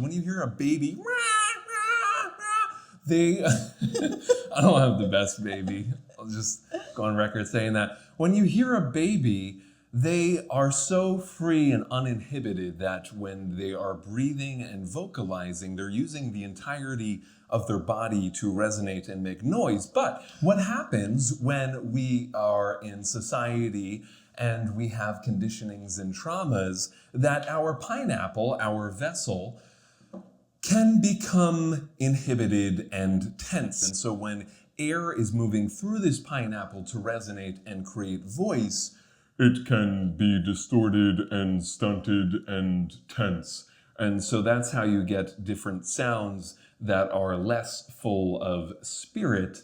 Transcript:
When you hear a baby, they, I don't have the best baby. I'll just go on record saying that. When you hear a baby, they are so free and uninhibited that when they are breathing and vocalizing, they're using the entirety of their body to resonate and make noise. But what happens when we are in society and we have conditionings and traumas that our pineapple, our vessel, can become inhibited and tense. And so when air is moving through this pineapple to resonate and create voice, it can be distorted and stunted and tense. And so that's how you get different sounds that are less full of spirit